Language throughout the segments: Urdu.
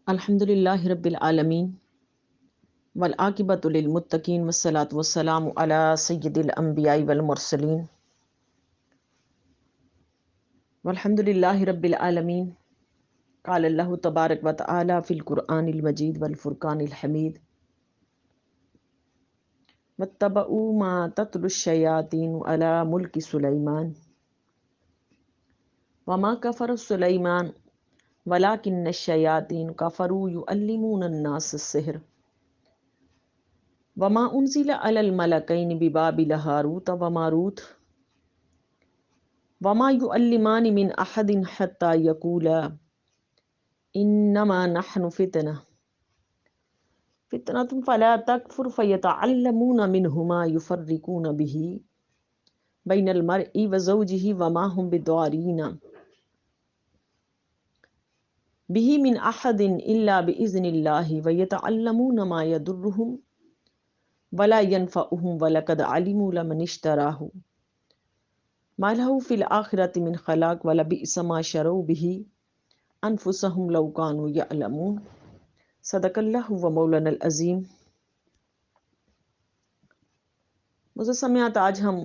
الحمدللہ رب العالمین والعاقبۃ للمتقین والصلاۃ والسلام علی سید الانبیاء والمرسلین والحمدللہ رب العالمین قال اللہ تبارک و تعالی فی القرآن المجید والفرقان الحمید واتبعوا ما تتلو الشیاطین علی ملک سلیمان وما کفر سلیمان ولکن الشیاطین کفروا یعلمون الناس السحر وما انزل علی الملکین ببابل ہاروت وماروت وما يعلمان من احد حتى يقولا انما نحن فتنة فلا تكفر فيتعلمون منهما يفرقون به بين المرء وزوجه وما هم بضارين به من احد الا باذن الله ويتعلمون ما يضرهم ولا ينفعهم ولقد علموا لمن اشتراه ما له في الآخرة من خلاق ولبئس ما شروا به انفسهم لو كانوا يعلمون صدق اللہ و مولانا العظیم۔ معزز سامعین، آج ہم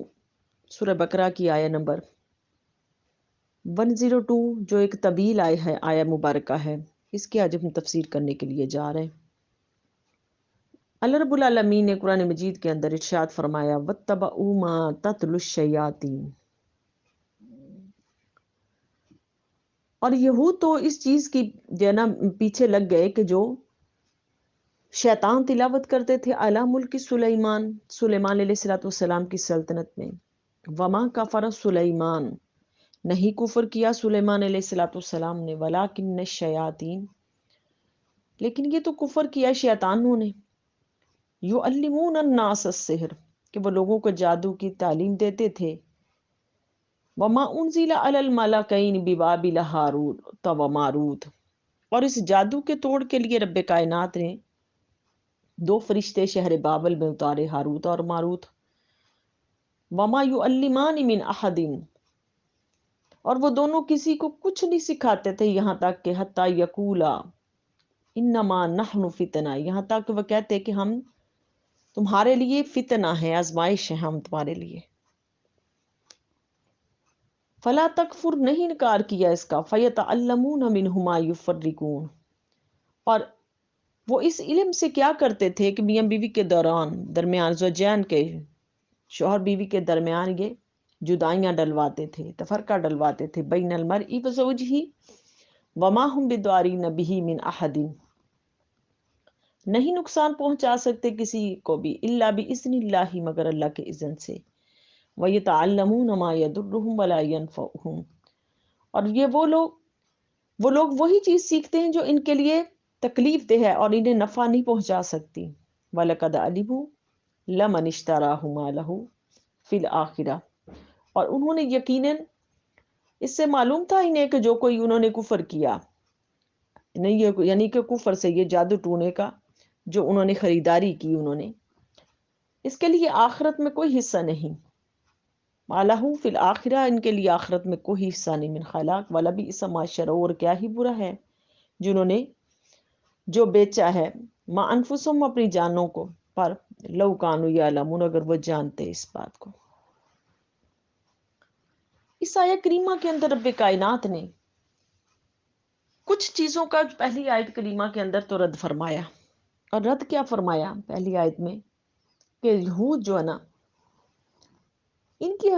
سورہ بقرہ کی آیہ نمبر 102 جو ایک طویل آیہ مبارکہ ہے، اس کی آج ہم تفسیر کرنے کے لیے جا رہے ہیں۔ اللہ رب العالمین نے قرآن مجید کے اندر ارشاد فرمایا وَاتَّبَعُوا مَا تَتْلُو الشَّيَاطِينُ، اور یہود تو اس چیز کی جو ہے نا پیچھے لگ گئے کہ جو شیطان تلاوت کرتے تھے اعلیٰ ملک سلیمان علیہ السلام کی سلطنت میں۔ وما کفر سلیمان، نہیں کفر کیا سلیمان علیہ السلام نے، ولکن الشیاطین، لیکن یہ تو کفر کیا شیطانوں نے، یعلمون الناس السحر، کہ وہ لوگوں کو جادو کی تعلیم دیتے تھے۔ وما انزل علی الملکین ببابل ہاروت وماروت، اور اس جادو کے توڑ کے لیے رب کائنات نے 2 فرشتے شہر بابل میں اتارے، ہاروت اور ماروت۔ وما یعلمان من احد، اور وہ دونوں کسی کو کچھ نہیں سکھاتے تھے یہاں تک کہ حتی یقولا انما نحن فتنہ، یہاں تک کہ وہ کہتے کہ ہم تمہارے لیے فتنہ ہے، آزمائش ہے ہم تمہارے لیے۔ فلا تکفر، نہیں انکار کیا اس کا، فیتعلمون منہما یفرقون، اور وہ اس علم سے کیا کرتے تھے کہ میاں بیوی کے درمیان زوجین کے، شوہر بیوی کے درمیان یہ جدائیاں ڈلواتے تھے، تفرقہ ڈلواتے تھے، بین المرء وزوجہ وما ہم بدارین بہ من احد، نہیں نقصان پہنچا سکتے کسی کو بھی الا باذن اللہ، مگر اللہ کے اذن سے۔ وَيَتَعَلَّمُونَ مَا يَضُرُّهُمْ وَلَا يَنفَعُهُمْ، اور یہ وہ لوگ وہی چیز سیکھتے ہیں جو ان کے لیے تکلیف دہ ہے اور انہیں نفع نہیں پہنچا سکتی۔ وَلَقَدْ عَلِمُوا لَمَنِ اشْتَرَاهُ مَا لَهُ فِي الْآخِرَةِ، اور انہوں نے یقیناً اس سے معلوم تھا انہیں کہ جو کوئی انہوں نے کفر کیا، نہیں یعنی کہ کفر سے یہ جادو ٹونے کا جو انہوں نے خریداری کی، انہوں نے اس کے لیے آخرت میں کوئی حصہ نہیں۔ مالہ فی الآخرہ، ان کے لیے آخرت میں کوئی حصہ نہیں، من خلاق ولبئس ما شروا، اور کیا ہی برا ہے جنہوں نے جو بیچا ہے، ما انفسهم، اپنی جانوں کو، پر لو کانوا یعلمون، اگر وہ جانتے اس بات کو۔ اس آیہ کریمہ کے اندر رب کائنات نے کچھ چیزوں کا پہلی آیت کریمہ کے اندر تو رد فرمایا، اور رد کیا فرمایا پہلی آیت میں کہ یہود جو ہے نا، ان کی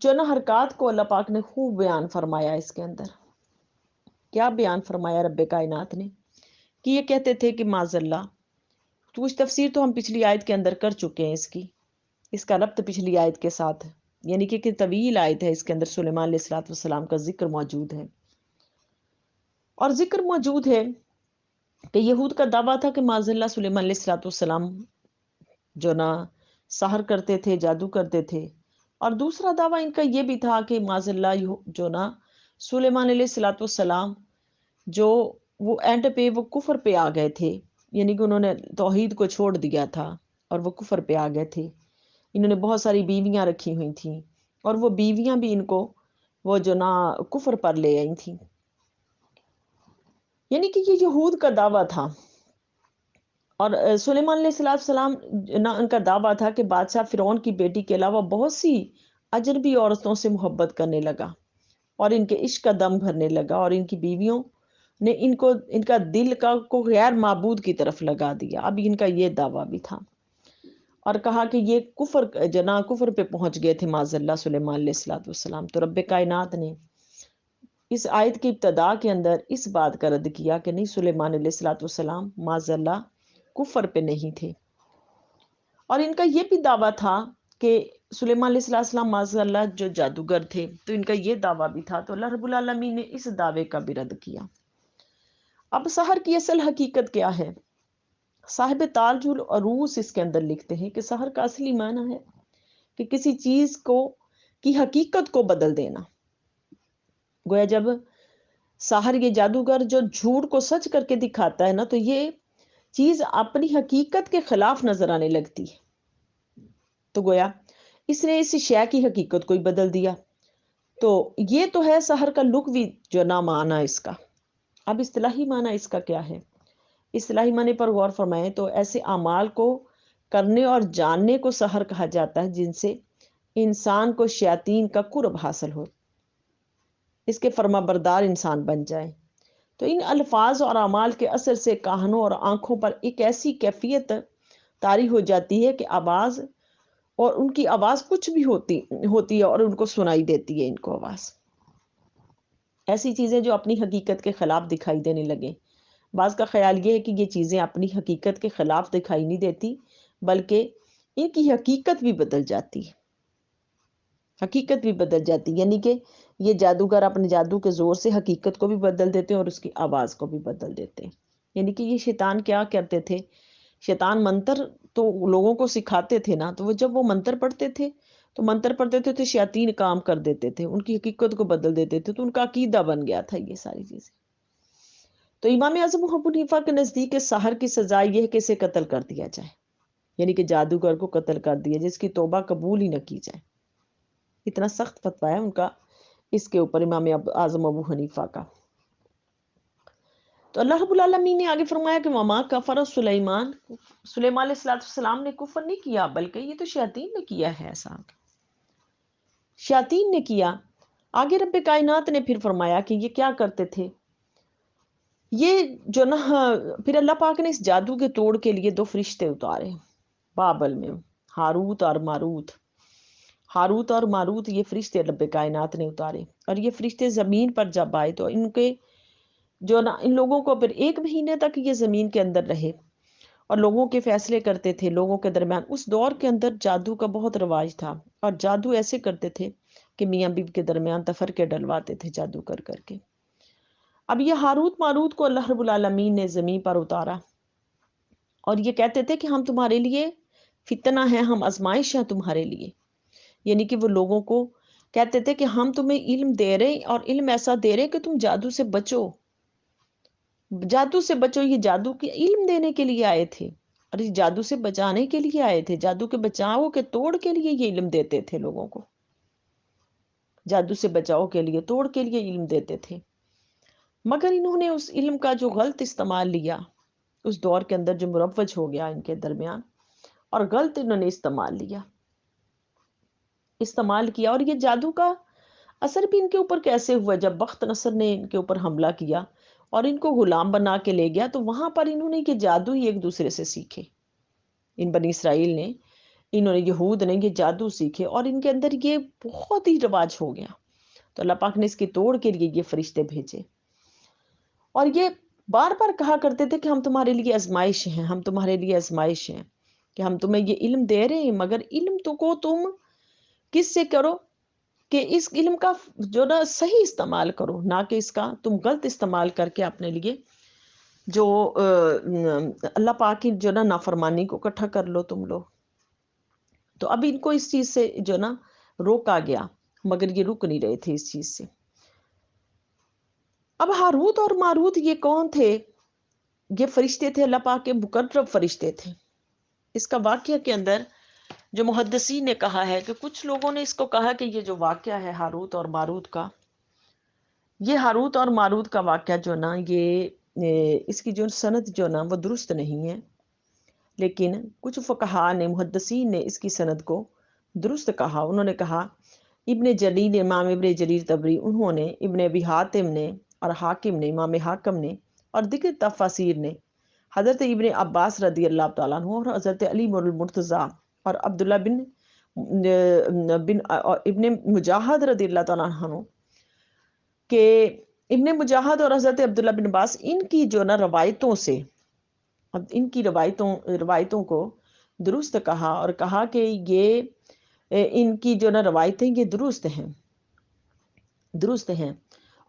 جو نا حرکات کو اللہ پاک نے خوب بیان فرمایا۔ اس کے اندر کیا بیان فرمایا رب کائنات نے کہ یہ کہتے تھے کہ معاذ اللہ، تو کچھ تفسیر تو ہم پچھلی آیت کے اندر کر چکے ہیں، اس کا ربط پچھلی آیت کے ساتھ، یعنی کہ طویل آیت ہے، اس کے اندر سلیمان علیہ السلام کا ذکر موجود ہے، اور ذکر موجود ہے کہ یہود کا دعویٰ تھا کہ معاذ اللہ سلیمان علیہ السلام جو نا سحر کرتے تھے، جادو کرتے تھے، اور دوسرا دعویٰ ان کا یہ بھی تھا کہ معاذ اللہ جو نا سلیمان علیہ السلام جو وہ اینڈ پہ وہ کفر پہ آ گئے تھے، یعنی کہ انہوں نے توحید کو چھوڑ دیا تھا اور وہ کفر پہ آ گئے تھے۔ انہوں نے بہت ساری بیویاں رکھی ہوئی تھیں، اور وہ بیویاں بھی ان کو وہ جو نا کفر پر لے آئی تھیں۔ یعنی کہ یہ یہود کا دعویٰ تھا، اور سلیمان علیہ السلام نہ ان کا دعویٰ تھا کہ بادشاہ فرعون کی بیٹی کے علاوہ بہت سی اجنبی عورتوں سے محبت کرنے لگا اور ان کے عشق کا دم بھرنے لگا، اور ان کی بیویوں نے ان کا دل کو غیر معبود کی طرف لگا دیا۔ اب ان کا یہ دعویٰ بھی تھا، اور کہا کہ یہ کفر پہ پہنچ گئے تھے معاذ اللہ سلیمان علیہ السلام۔ تو رب کائنات نے اس آیت کی ابتدا کے اندر اس بات کا رد کیا کہ نہیں، سلیمان علیہ السلام معاذ اللہ کفر پہ نہیں تھے۔ اور ان کا یہ بھی دعویٰ تھا کہ سلیمان علیہ السلام معاذ اللہ جو جادوگر تھے، تو ان کا یہ دعویٰ بھی تھا، تو اللہ رب العالمین نے اس دعوے کا بھی رد کیا۔ اب سحر کی اصل حقیقت کیا ہے؟ صاحب تاج العروس اس کے اندر لکھتے ہیں کہ سحر کا اصلی معنی ہے کہ کسی چیز کی حقیقت کو بدل دینا۔ گویا جب ساحر، یہ جادوگر جو جھوٹ کو سچ کر کے دکھاتا ہے نا، تو یہ چیز اپنی حقیقت کے خلاف نظر آنے لگتی ہے، تو گویا اس نے اس شے کی حقیقت کو ہی بدل دیا۔ تو یہ تو ہے سحر کا لغوی جو نہ معنی اس کا۔ اب اصطلاحی معنی اس کا کیا ہے؟ اصطلاحی معنی پر غور فرمائیں تو ایسے اعمال کو کرنے اور جاننے کو سحر کہا جاتا ہے جن سے انسان کو شیاطین کا قرب حاصل ہو، اس کے فرما بردار انسان بن جائے۔ تو ان الفاظ اور اعمال کے اثر سے کانوں اور آنکھوں پر ایک ایسی کیفیت طاری ہو جاتی ہے کہ آواز، اور ان کی آواز کچھ بھی ہوتی ہے اور ان کو سنائی دیتی ہے، ان کو آواز، ایسی چیزیں جو اپنی حقیقت کے خلاف دکھائی دینے لگے۔ بعض کا خیال یہ ہے کہ یہ چیزیں اپنی حقیقت کے خلاف دکھائی نہیں دیتی، بلکہ ان کی حقیقت بھی بدل جاتی ہے، حقیقت بھی بدل جاتی، یعنی کہ یہ جادوگر اپنے جادو کے زور سے حقیقت کو بھی بدل دیتے ہیں اور اس کی آواز کو بھی بدل دیتے ہیں۔ یعنی کہ یہ شیطان کیا کرتے تھے؟ شیطان منتر تو لوگوں کو سکھاتے تھے نا، تو وہ جب وہ منتر پڑھتے تھے تو منتر پڑھتے تھے تو شیاطین کام کر دیتے تھے، ان کی حقیقت کو بدل دیتے تھے، تو ان کا عقیدہ بن گیا تھا یہ ساری چیزیں۔ تو امام اعظم ابو حنیفہ کے نزدیک سحر کی سزا یہ ہے کہ اسے قتل کر دیا جائے، یعنی کہ جادوگر کو قتل کر دیا جس کی توبہ قبول ہی نہ کی جائے۔ اتنا سخت فتویٰ ہے ان کا اس کے اوپر، امام اعظم ابو حنیفہ کا۔ تو اللہ رب العالمین نے آگے فرمایا کہ وما کفر سلیمان علیہ السلام نے کفر نہیں کیا، بلکہ یہ تو شیاطین نے کیا ہے، ایسا شیاطین نے کیا۔ آگے رب کائنات نے پھر فرمایا کہ یہ کیا کرتے تھے، یہ جو نا، پھر اللہ پاک نے اس جادو کے توڑ کے لیے 2 فرشتے اتارے بابل میں، ہاروت اور ماروت۔ ہاروت اور ماروت یہ فرشتے رب کائنات نے اتارے، اور یہ فرشتے زمین پر جب آئے تو ان کے جو نا، ان لوگوں کو پھر 1 مہینے تک یہ زمین کے اندر رہے اور لوگوں کے فیصلے کرتے تھے لوگوں کے درمیان۔ اس دور کے اندر جادو کا بہت رواج تھا، اور جادو ایسے کرتے تھے کہ میاں بیوی کے درمیان تفرقے ڈلواتے تھے جادو کر کر کے۔ اب یہ ہاروت ماروت کو اللہ رب العالمین نے زمین پر اتارا، اور یہ کہتے تھے کہ ہم تمہارے لیے فتنہ ہیں، ہم آزمائش ہیں تمہارے لیے۔ یعنی کہ وہ لوگوں کو کہتے تھے کہ ہم تمہیں علم دے رہے، اور علم ایسا دے رہے کہ تم جادو سے بچو، جادو سے بچو۔ یہ جادو کے علم دینے کے لیے آئے تھے، اور اس جادو سے بچانے کے لیے آئے تھے، جادو کے بچاؤ کے توڑ کے لیے یہ علم دیتے تھے لوگوں کو، جادو سے بچاؤ کے لیے، توڑ کے لیے علم دیتے تھے۔ مگر انہوں نے اس علم کا جو غلط استعمال لیا اس دور کے اندر، جو مروج ہو گیا ان کے درمیان، اور غلط انہوں نے استعمال کیا۔ اور یہ جادو کا اثر بھی ان کے اوپر کیسے ہوا؟ جب بخت نصر نے ان کے اوپر حملہ کیا اور ان کو غلام بنا کے لے گیا، تو وہاں پر انہوں نے یہ جادو ہی ایک دوسرے سے سیکھے، ان بنی اسرائیل نے، انہوں نے، یہود نے یہ جادو سیکھے، اور ان کے اندر یہ بہت ہی رواج ہو گیا۔ تو اللہ پاک نے اس کی توڑ کے لیے یہ فرشتے بھیجے، اور یہ بار بار کہا کرتے تھے کہ ہم تمہارے لیے آزمائش ہیں، ہم تمہارے لیے آزمائش ہیں، کہ ہم تمہیں یہ علم دے رہے ہیں، مگر علم تو کو تم کس سے کرو کہ اس علم کا جو نا صحیح استعمال کرو، نہ کہ اس کا تم غلط استعمال کر کے اپنے لیے جو اللہ پاک کی جو نا نافرمانی کو اکٹھا کر لو تم لوگ۔ تو اب ان کو اس چیز سے جو نا روکا گیا، مگر یہ رک نہیں رہے تھے اس چیز سے۔ اب ہاروت اور ماروت یہ کون تھے؟ یہ فرشتے تھے، اللہ پاک کے مقرب فرشتے تھے۔ اس کا واقعہ کے اندر جو محدثین نے کہا ہے کہ کچھ لوگوں نے اس کو کہا کہ یہ جو واقعہ ہے ہاروت اور ماروت کا، یہ ہاروت اور ماروت کا واقعہ جو نا، یہ اس کی جو سند جو نا وہ درست نہیں ہے، لیکن کچھ فقہا نے، محدثین نے اس کی سند کو درست کہا۔ انہوں نے کہا ابن جریر، امام ابن جریر طبری، انہوں نے، ابن ابی حاتم نے اور حاکم نے، امام حاکم نے اور دیگر تفاسیر نے حضرت ابن عباس رضی اللہ تعالیٰ عنہ اور حضرت علی المرتضیٰ اور عبداللہ بن ابن مجاہد رضی اللہ تعالیٰ عنہ کہ ابن مجاہد اور حضرت عبداللہ بن عباس ان کی جو نا روایتوں سے، اب ان کی روایتوں کو درست کہا اور کہا کہ یہ ان کی جو نا روایتیں یہ درست ہیں،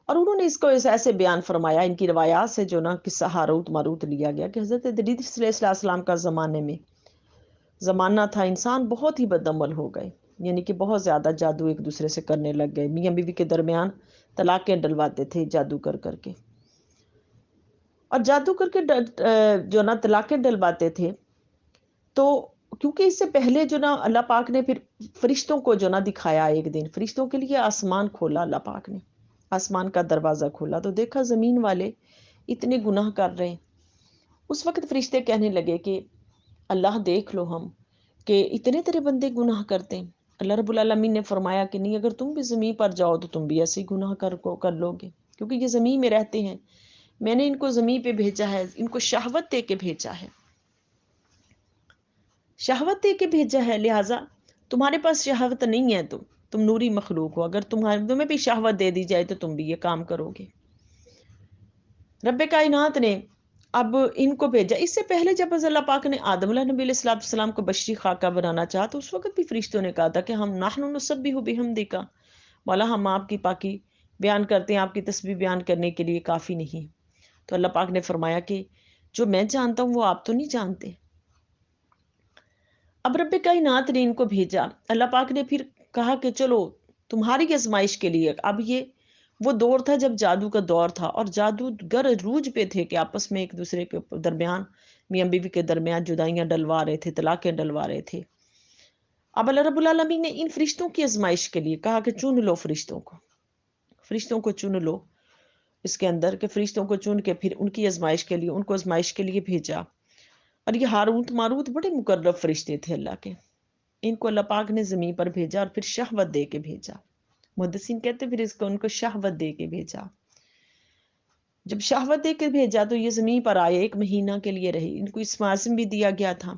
اور انہوں نے اس کو ایسے بیان فرمایا، ان کی روایات سے جو نا قصہ ہاروت ماروت لیا گیا کہ حضرت ادریس علیہ السلام کا زمانہ تھا، انسان بہت ہی بدعمل ہو گئے، یعنی کہ بہت زیادہ جادو ایک دوسرے سے کرنے لگ گئے، میاں بیوی کے درمیان طلاقیں ڈلواتے تھے جادو کر کے، اور جادو کر کے جو نا طلاقیں ڈلواتے تھے۔ تو کیونکہ اس سے پہلے جو نا اللہ پاک نے پھر فرشتوں کو جو نا دکھایا، ایک دن فرشتوں کے لیے آسمان کھولا، اللہ پاک نے آسمان کا دروازہ کھولا تو دیکھا زمین والے اتنے گناہ کر رہے ہیں۔ اس وقت فرشتے کہنے لگے کہ اللہ دیکھ لو ہم کہ اتنے تیرے بندے گناہ کرتے ہیں۔ اللہ رب العالمین نے فرمایا کہ نہیں، اگر تم بھی زمین پر جاؤ تو تم بھی ایسے ہی گناہ کر لو گے، کیونکہ یہ زمین میں رہتے ہیں، میں نے ان کو زمین پہ بھیجا ہے، ان کو شہوت دے کے بھیجا ہے، لہٰذا تمہارے پاس شہوت نہیں ہے تو تم نوری مخلوق ہو، اگر تمہیں بھی شہوت دے دی جائے تو تم بھی یہ کام کرو گے۔ رب کائنات نے اب ان کو بھیجا۔ اس سے پہلے جب اللہ پاک نے آدم علیہ نبی علیہ السلام کو بشری خاکہ بنانا چاہا تو اس وقت بھی فرشتوں نے کہا تھا کہ ہم نحن نسبح بحمدک، مولا ہم آپ کی پاکی بیان کرتے ہیں، آپ کی تسبیح بیان کرنے کے لیے کافی نہیں۔ تو اللہ پاک نے فرمایا کہ جو میں جانتا ہوں وہ آپ تو نہیں جانتے۔ اب رب کائنات نے ان کو بھیجا، اللہ پاک نے پھر کہا کہ چلو تمہاری آزمائش کے لیے، اب یہ وہ دور تھا جب جادو کا دور تھا، اور جادوگر عروج پہ تھے کہ آپس میں ایک دوسرے کے درمیان، میاں بیوی کے درمیان جدائیاں ڈلوا رہے تھے، طلاقیں ڈلوا رہے تھے۔ اب اللہ رب العالمین نے ان فرشتوں کی آزمائش کے لیے کہا کہ چن لو فرشتوں کو چن لو، اس کے اندر کہ فرشتوں کو چن کے پھر ان کی آزمائش کے لیے، ان کو آزمائش کے لیے بھیجا۔ اور یہ ہاروت ماروت بڑے مقرب فرشتے تھے اللہ کے، ان کو اللہ پاک نے زمین پر بھیجا اور پھر شہوت دے کے بھیجا۔ محدثین کہتے پھر اس کو ان کو شہوت دے کے بھیجا۔ جب شہوت دے کے بھیجا تو یہ زمین پر آئے، 1 مہینہ کے لیے رہی، ان کو اسم بھی دیا گیا تھا،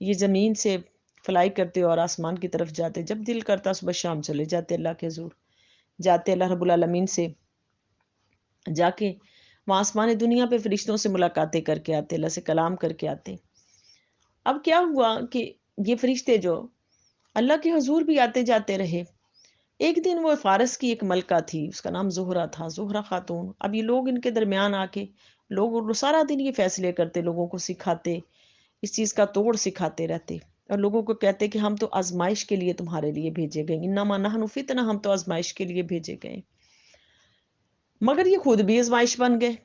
یہ زمین سے فلائی کرتے اور آسمان کی طرف جاتے، جب دل کرتا صبح شام چلے جاتے اللہ کے حضور، جاتے اللہ رب العالمین سے جا کے وہاں آسمان دنیا پہ فرشتوں سے ملاقاتیں کر کے آتے، اللہ سے کلام کر کے آتے۔ اب کیا ہوا کہ یہ فرشتے جو اللہ کے حضور بھی آتے جاتے رہے، ایک دن وہ فارس کی ایک ملکہ تھی، اس کا نام زہرہ تھا، زہرہ خاتون۔ اب یہ لوگ ان کے درمیان آ کے لوگ سارا دن یہ فیصلے کرتے، لوگوں کو سکھاتے، اس چیز کا توڑ سکھاتے رہتے، اور لوگوں کو کہتے کہ ہم تو آزمائش کے لیے تمہارے لیے بھیجے گئے، انما نحن فتنہ، ہم تو آزمائش کے لیے بھیجے گئے۔ مگر یہ خود بھی آزمائش بن گئے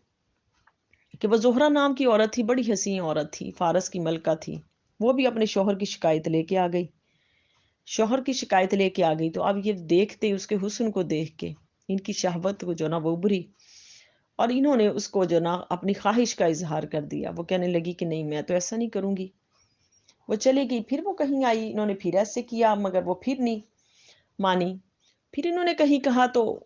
کہ وہ زہرہ نام کی عورت تھی، بڑی حسین عورت تھی، فارس کی ملکہ تھی، وہ بھی اپنے شوہر کی شکایت لے کے آ گئی، تو اب یہ دیکھتے، اس کے حسن کو دیکھ کے ان کی شہوت کو جو نا وہ ابھری، اور انہوں نے اس کو جو نا اپنی خواہش کا اظہار کر دیا۔ وہ کہنے لگی کہ نہیں، میں تو ایسا نہیں کروں گی، وہ چلے گئی، پھر وہ کہیں آئی، انہوں نے پھر ایسے کیا، مگر وہ پھر نہیں مانی، پھر انہوں نے کہیں کہا تو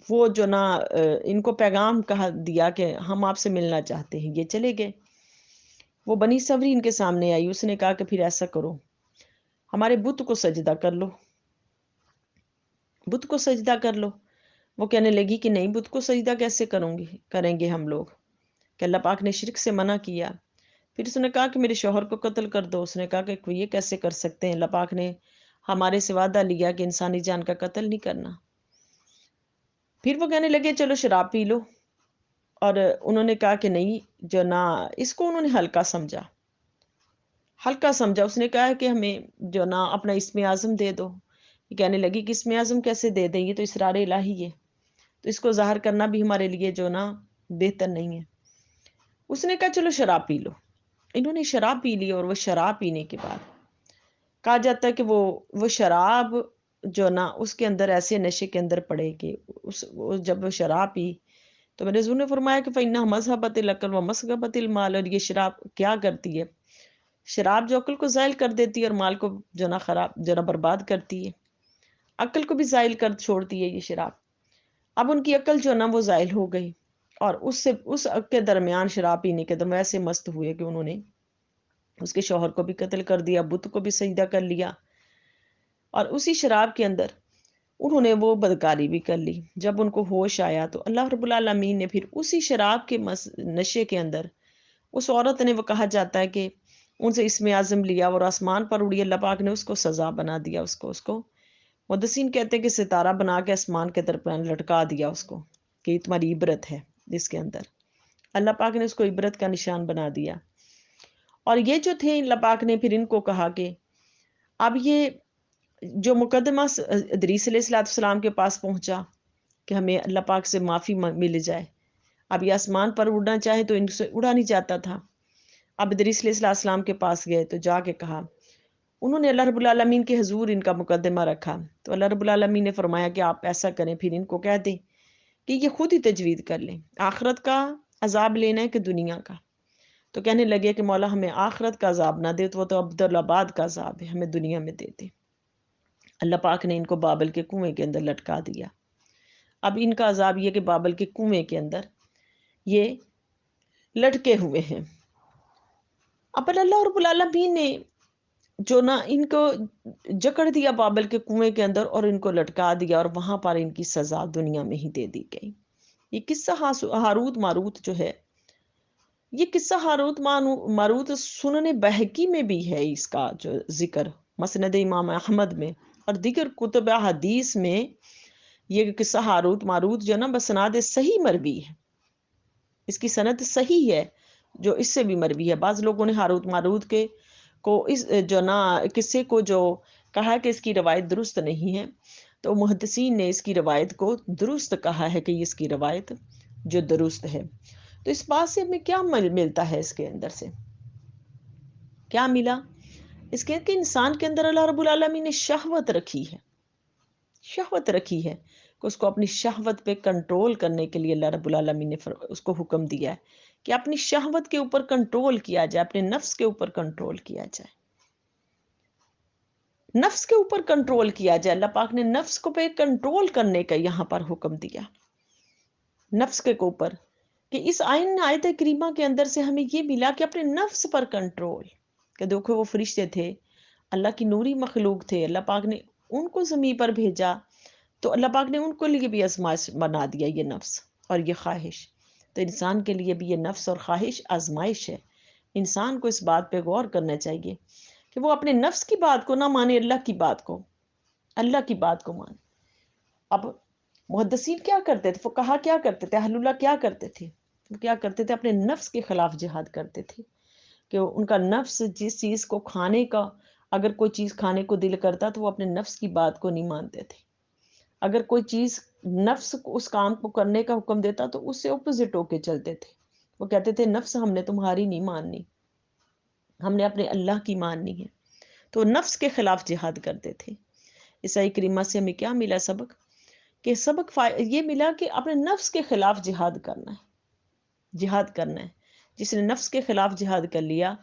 وہ جو نا ان کو پیغام کہا دیا کہ ہم آپ سے ملنا چاہتے ہیں، یہ چلے گئے۔ وہ بنی سوری ان کے سامنے آئی، اس نے کہا کہ پھر ایسا کرو، ہمارے بت کو سجدہ کر لو، بت کو سجدہ کر لو۔ وہ کہنے لگی کہ نہیں، بت کو سجدہ کیسے کریں گے ہم لوگ، کہ اللہ پاک نے شرک سے منع کیا۔ پھر اس نے کہا کہ میرے شوہر کو قتل کر دو، اس نے کہا کہ یہ کیسے کر سکتے ہیں، اللہ پاک نے ہمارے سے وعدہ لیا کہ انسانی جان کا قتل نہیں کرنا۔ پھر وہ کہنے لگے چلو شراب پی لو، اور انہوں نے کہا کہ نہیں، جو نا اس کو انہوں نے ہلکا سمجھا، اس نے کہا کہ ہمیں جو نا اپنا اسم اعظم دے دو۔ یہ کہنے لگی کہ اسم اعظم کیسے دے دیں، یہ تو اسرار الہی ہے، تو اس کو ظاہر کرنا بھی ہمارے لیے جو نا بہتر نہیں ہے۔ اس نے کہا چلو شراب پی لو، انہوں نے شراب پی لی، اور وہ شراب پینے کے بعد کہا جاتا ہے کہ وہ شراب جو نا اس کے اندر ایسے نشے کے اندر پڑے کہ جب وہ شراب پی تو میرے حضور نے فرمایا کہ فَإِنَّهَا مَذْهَبَتِ الْعَقْلِ وَمَسْغَبَتِ الْمَالِ، اور یہ شراب کیا کرتی ہے؟ شراب جو عقل کو زائل کر دیتی ہے اور مال کو جو نا خراب جو نا برباد کرتی ہے، عقل کو بھی زائل کر چھوڑتی ہے یہ شراب۔ اب ان کی عقل جو نا وہ زائل ہو گئی، اور اس کے درمیان شراب پینے کے درمیان ایسے مست ہوئے کہ انہوں نے اس کے شوہر کو بھی قتل کر دیا، بت کو بھی سجدہ کر لیا، اور اسی شراب کے اندر انہوں نے وہ بدکاری بھی کر لی۔ جب ان کو ہوش آیا تو اللہ رب العالمین نے پھر اسی شراب کے نشے کے اندر اس عورت نے، وہ کہا جاتا ہے کہ ان سے اسم اعظم لیا اور آسمان پر اڑی، اللہ پاک نے اس کو سزا بنا دیا، اس کو محدثین کہتے ہیں کہ ستارہ بنا کے آسمان کے درمیان لٹکا دیا اس کو، کہ یہ تمہاری عبرت ہے اس کے اندر۔ اللہ پاک نے اس کو عبرت کا نشان بنا دیا۔ اور یہ جو تھے اللہ پاک نے پھر ان کو کہا کہ اب یہ جو مقدمہ ادریس علیہ السلام کے پاس پہنچا کہ ہمیں اللہ پاک سے معافی مل جائے، اب یہ آسمان پر اڑنا چاہے تو ان سے اڑا نہیں جاتا تھا۔ اب ادریس علیہ السلام کے پاس گئے تو جا کے کہا، انہوں نے اللہ رب العالمین کے حضور ان کا مقدمہ رکھا، تو اللہ رب العالمین نے فرمایا کہ آپ ایسا کریں، پھر ان کو کہہ دیں کہ یہ خود ہی تجوید کر لیں، آخرت کا عذاب لینا ہے کہ دنیا کا۔ تو کہنے لگے کہ مولا ہمیں آخرت کا عذاب نہ دے، تو وہ تو عبدالآباد کا عذاب ہے، ہمیں دنیا میں دے دے۔ اللہ پاک نے ان کو بابل کے کنویں کے اندر لٹکا دیا۔ اب ان کا عذاب یہ کہ بابل کے کنویں کے اندر یہ لٹکے ہوئے ہیں۔ اب اللہ رب العالمین نے جو نا ان کو جکڑ دیا بابل کے کنویں کے اندر اور ان کو لٹکا دیا، اور وہاں پر ان کی سزا دنیا میں ہی دے دی گئی۔ یہ قصہ ہاروت ماروت جو ہے، یہ قصہ ہاروت ماروت سنن بہقی میں بھی ہے، اس کا جو ذکر مسند امام احمد میں اور دیگر کتب حدیث میں یہ قصہ ہاروت ماروت جو نا بسناد صحیح مروی ہے، اس کی سند صحیح ہے، جو اس سے بھی مروی ہے۔ بعض لوگوں نے ہاروت ماروت کے کو اس جو نا قصے کو جو کہا کہ اس کی روایت درست نہیں ہے، تو محدثین نے اس کی روایت کو درست کہا ہے کہ اس کی روایت جو درست ہے۔ تو اس بات سے ہمیں کیا ملتا ہے؟ اس کے اندر سے کیا ملا؟ اس کے کہ انسان کے اندر اللہ رب العالمین نے شہوت رکھی ہے، شہوت رکھی ہے کہ اس کو اپنی شہوت پہ کنٹرول کرنے کے لیے اللہ رب العالمین نے اس کو حکم دیا ہے کہ اپنی شہوت کے اوپر کنٹرول کیا جائے، اپنے نفس کے اوپر کنٹرول کیا جائے، نفس کے اوپر کنٹرول کیا جائے۔ اللہ پاک نے نفس کو پہ کنٹرول کرنے کا یہاں پر حکم دیا، نفس کے اوپر، کہ اس آیت کریمہ کے اندر سے ہمیں یہ ملا کہ اپنے نفس پر کنٹرول، کہ دیکھو وہ فرشتے تھے، اللہ کی نوری مخلوق تھے، اللہ پاک نے ان کو زمین پر بھیجا، تو اللہ پاک نے ان کو لیے بھی آزمائش بنا دیا، یہ نفس اور یہ خواہش۔ تو انسان کے لیے بھی یہ نفس اور خواہش آزمائش ہے۔ انسان کو اس بات پہ غور کرنا چاہیے کہ وہ اپنے نفس کی بات کو نہ مانے، اللہ کی بات کو، اللہ کی بات کو مانے۔ اب محدثین کیا کرتے تھے، فقہا کیا کرتے تھے، اہل اللہ کیا کرتے تھے؟ وہ کیا کرتے تھے؟ اپنے نفس کے خلاف جہاد کرتے تھے، کہ ان کا نفس جس چیز کو کھانے کا، اگر کوئی چیز کھانے کو دل کرتا تو وہ اپنے نفس کی بات کو نہیں مانتے تھے۔ اگر کوئی چیز نفس کو اس کام کو کرنے کا حکم دیتا تو اس سے اپوزٹ ہو کے چلتے تھے۔ وہ کہتے تھے نفس ہم نے تمہاری نہیں ماننی، ہم نے اپنے اللہ کی ماننی ہے۔ تو نفس کے خلاف جہاد کرتے تھے۔ عیسائی کریمہ سے ہمیں کیا ملا سبق؟ کہ سبق یہ ملا کہ اپنے نفس کے خلاف جہاد کرنا ہے، جہاد کرنا ہے۔ جس نے نفس کے خلاف جہاد کر لیا،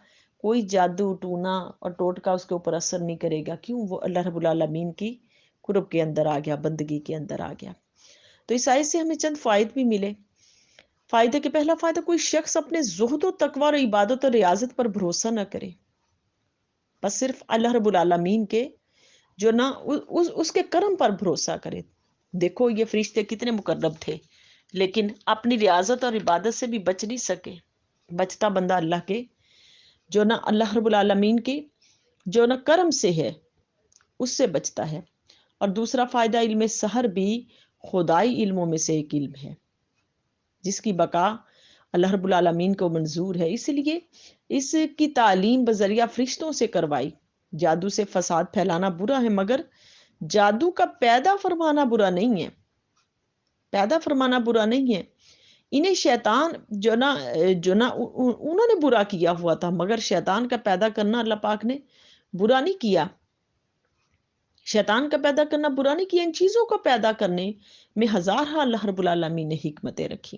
کوئی جادو ٹونا اور ٹوٹکا اس کے اوپر اثر نہیں کرے گا، کیوں؟ وہ اللہ رب العالمین کی قرب کے اندر آ گیا، بندگی کے اندر آ گیا۔ تو اس آیت سے ہمیں چند فائد بھی ملے۔ فائدے کے پہلا فائدہ، کوئی شخص اپنے زہد و تقوی اور عبادت اور ریاضت پر بھروسہ نہ کرے، بس صرف اللہ رب العالمین کے جو نا اس کے کرم پر بھروسہ کرے۔ دیکھو یہ فرشتے کتنے مقرب تھے، لیکن اپنی ریاضت اور عبادت سے بھی بچ نہیں سکے۔ بچتا بندہ اللہ کے جو نا اللہ رب العالمین کی جو نا کرم سے ہے، اس سے بچتا ہے۔ اور دوسرا فائدہ، علم سحر بھی خدائی علموں میں سے ایک علم ہے جس کی بقا اللہ رب العالمین کو منظور ہے، اس لیے اس کی تعلیم بذریعہ فرشتوں سے کروائی۔ جادو سے فساد پھیلانا برا ہے، مگر جادو کا پیدا فرمانا برا نہیں ہے، پیدا فرمانا برا نہیں ہے۔ انہیں شیطان جو نا انہوں نے برا کیا ہوا تھا، مگر شیطان کا پیدا کرنا اللہ پاک نے برا نہیں کیا۔ شیطان کا پیدا کرنا برا نہیں کیا، ان چیزوں کو پیدا کرنے میں ہزارہ اللہ رب العالمین نے حکمتیں رکھی۔